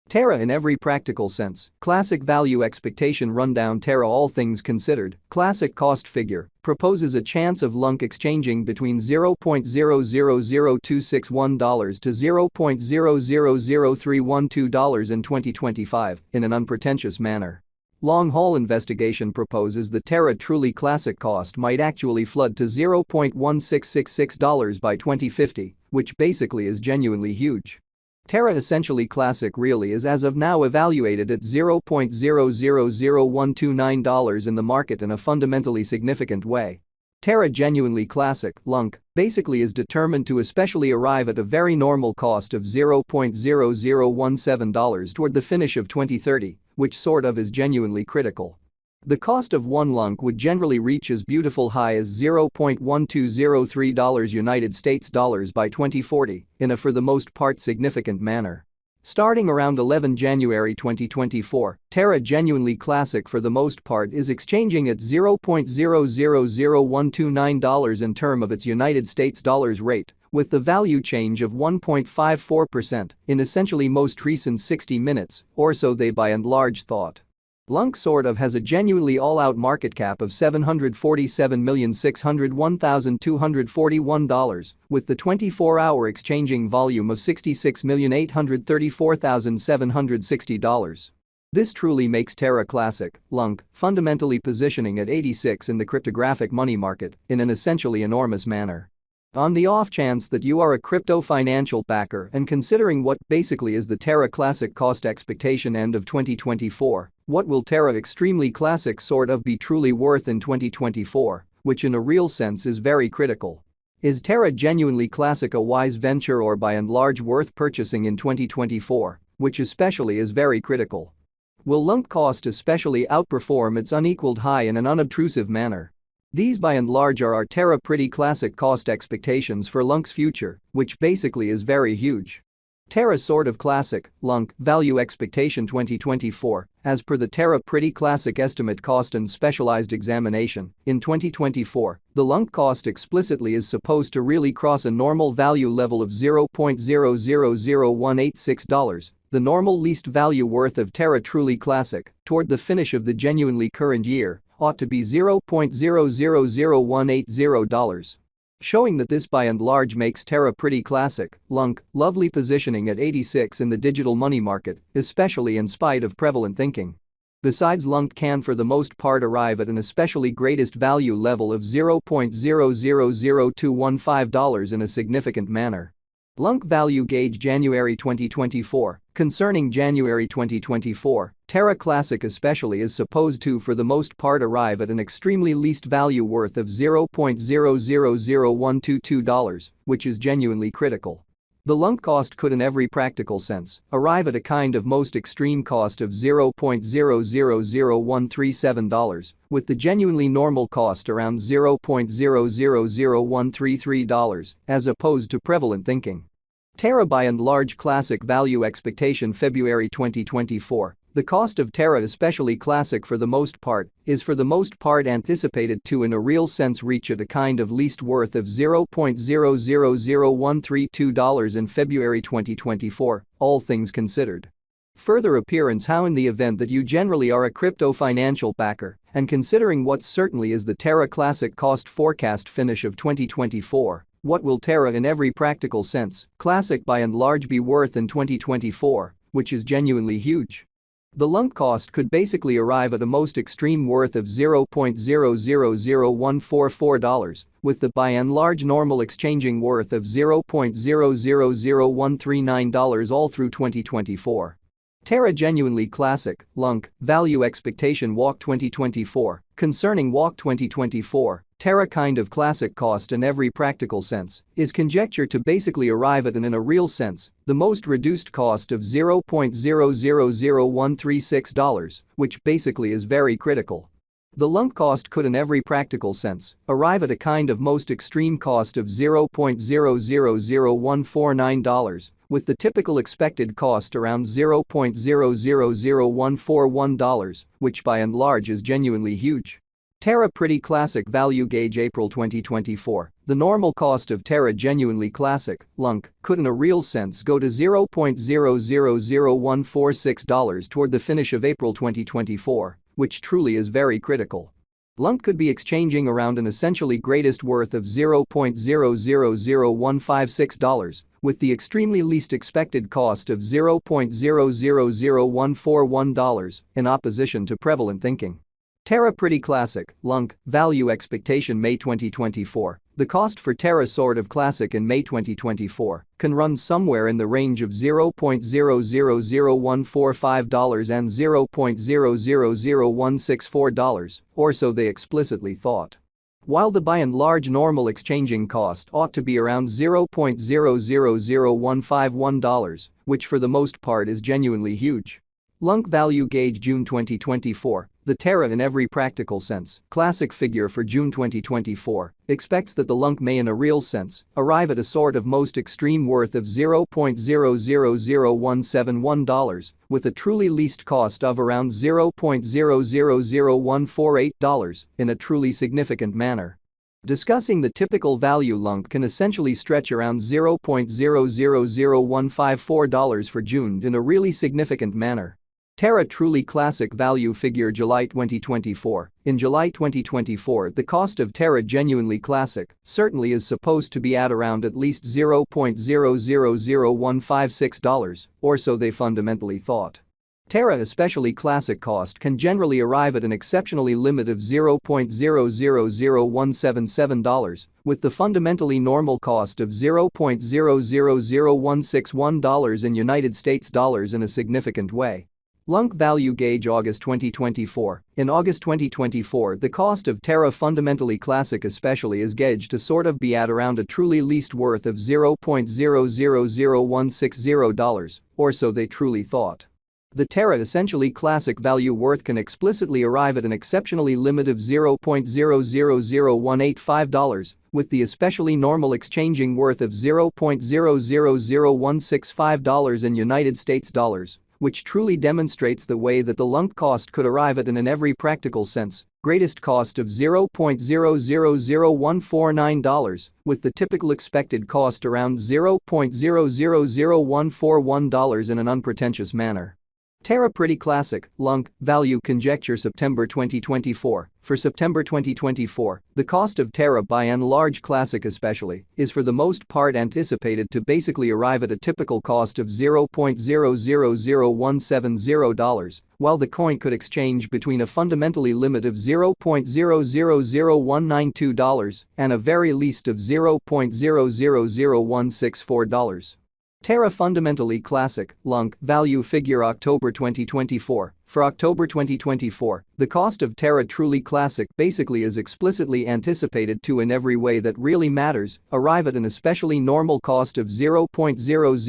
Terra in every practical sense. Classic value expectation rundown. Terra all things considered. Classic cost figure proposes a chance of Lunc exchanging between $0.000261 to $0.000312 in 2025 in an unpretentious manner. Long-haul investigation proposes the Terra truly classic cost might actually flood to $0.1666 by 2050, which basically is genuinely huge. Terra essentially classic really is as of now evaluated at $0.000129 in the market in a fundamentally significant way. Terra genuinely classic, Lunc, basically is determined to especially arrive at a very normal cost of $0.0017 toward the finish of 2030, which sort of is genuinely critical. The cost of one Lunc would generally reach as beautiful high as $0.1203 United States dollars by 2040 in a for the most part significant manner. Starting around 11 January 2024, Terra genuinely classic for the most part is exchanging at $0.000129 in term of its United States dollars rate, with the value change of 1.54% in essentially most recent 60 minutes, or so they by and large thought. Lunc sort of has a genuinely all-out market cap of $747,601,241, with the 24-hour exchanging volume of $66,834,760. This truly makes Terra classic, Lunc, fundamentally positioning at 86 in the cryptographic money market in an essentially enormous manner. On the off chance that you are a crypto financial backer and considering what basically is the Terra classic cost expectation end of 2024, what will Terra extremely classic sort of be truly worth in 2024, which in a real sense is very critical. Is Terra genuinely classic a wise venture or by and large worth purchasing in 2024, which especially is very critical. Will Lunc cost especially outperform its unequaled high in an unobtrusive manner? These by and large are our Terra pretty classic cost expectations for Lunc's future, which basically is very huge. Terra sort of classic, Lunc, value expectation 2024, as per the Terra pretty classic estimate cost and specialized examination, in 2024, the Lunc cost explicitly is supposed to really cross a normal value level of $0.000186, the normal least value worth of Terra truly classic, toward the finish of the genuinely current year, ought to be $0.000180. Showing that this by and large makes Terra pretty classic, Lunc, lovely positioning at 86 in the digital money market, especially in spite of prevalent thinking. Besides, Lunc can for the most part arrive at an especially greatest value level of $0.000215 in a significant manner. Lunc value gauge January 2024. Concerning January 2024, Terra Classic especially is supposed to for the most part arrive at an extremely least value worth of $0.000122, which is genuinely critical. The Lunc cost could in every practical sense arrive at a kind of most extreme cost of $0.000137, with the genuinely normal cost around $0.000133, as opposed to prevalent thinking. Terra by and large classic value expectation February 2024. The cost of Terra especially classic for the most part is for the most part anticipated to in a real sense reach at a kind of least worth of $0.000132 in February 2024, all things considered. Further appearance how in the event that you generally are a crypto financial backer and considering what certainly is the Terra classic cost forecast finish of 2024, what will Terra in every practical sense, classic by and large be worth in 2024, which is genuinely huge. The Lunc cost could basically arrive at a most extreme worth of $0.000144, with the by and large normal exchanging worth of $0.000139 all through 2024. Terra genuinely classic, Lunc, value expectation walk 2024. Concerning walk 2024, Terra kind of classic cost in every practical sense is conjectured to basically arrive at an in a real sense, the most reduced cost of $0.000136, which basically is very critical. The Lunc cost could in every practical sense arrive at a kind of most extreme cost of $0.000149, with the typical expected cost around $0.000141, which by and large is genuinely huge. Terra Pretty Classic Value Gauge April 2024. The normal cost of Terra Genuinely Classic, Lunc, could in a real sense go to $0.000146 toward the finish of April 2024, which truly is very critical. Lunc could be exchanging around an essentially greatest worth of $0.000156, with the extremely least expected cost of $0.000141 in opposition to prevalent thinking. Terra Pretty Classic, Lunc, Value Expectation May 2024. The cost for Terra sort of Classic in May 2024 can run somewhere in the range of $0.000145 and $0.000164, or so they explicitly thought. While the by and large normal exchanging cost ought to be around $0.000151, which for the most part is genuinely huge. Lunc Value Gauge June 2024. The Terra in every practical sense, classic figure for June 2024, expects that the Lunc may in a real sense arrive at a sort of most extreme worth of $0.000171, with a truly least cost of around $0.000148 in a truly significant manner. Discussing the typical value Lunc can essentially stretch around $0.000154 for June in a really significant manner. Terra Truly Classic Value Figure July 2024. In July 2024, the cost of Terra Genuinely Classic certainly is supposed to be at around at least $0.000156, or so they fundamentally thought. Terra Especially Classic cost can generally arrive at an exceptionally limit of $0.000177, with the fundamentally normal cost of $0.000161 in United States dollars in a significant way. Lunc Value Gauge August 2024. In August 2024, the cost of Terra Fundamentally Classic especially is gauged to sort of be at around a truly least worth of $0.000160, or so they truly thought. The Terra Essentially Classic value worth can explicitly arrive at an exceptionally limit of $0.000185, with the especially normal exchanging worth of $0.000165 in United States dollars, which truly demonstrates the way that the Lunc cost could arrive at an in every practical sense greatest cost of $0.000149, with the typical expected cost around $0.000141 in an unpretentious manner. Terra Pretty Classic, Lunc, Value Conjecture September 2024. For September 2024, the cost of Terra by and large Classic especially is for the most part anticipated to basically arrive at a typical cost of $0.000170, while the coin could exchange between a fundamentally limit of $0.000192 and a very least of $0.000164. Terra Fundamentally Classic, Lunc, Value Figure October 2024. For October 2024, the cost of Terra Truly Classic basically is explicitly anticipated to in every way that really matters arrive at an especially normal cost of $0.00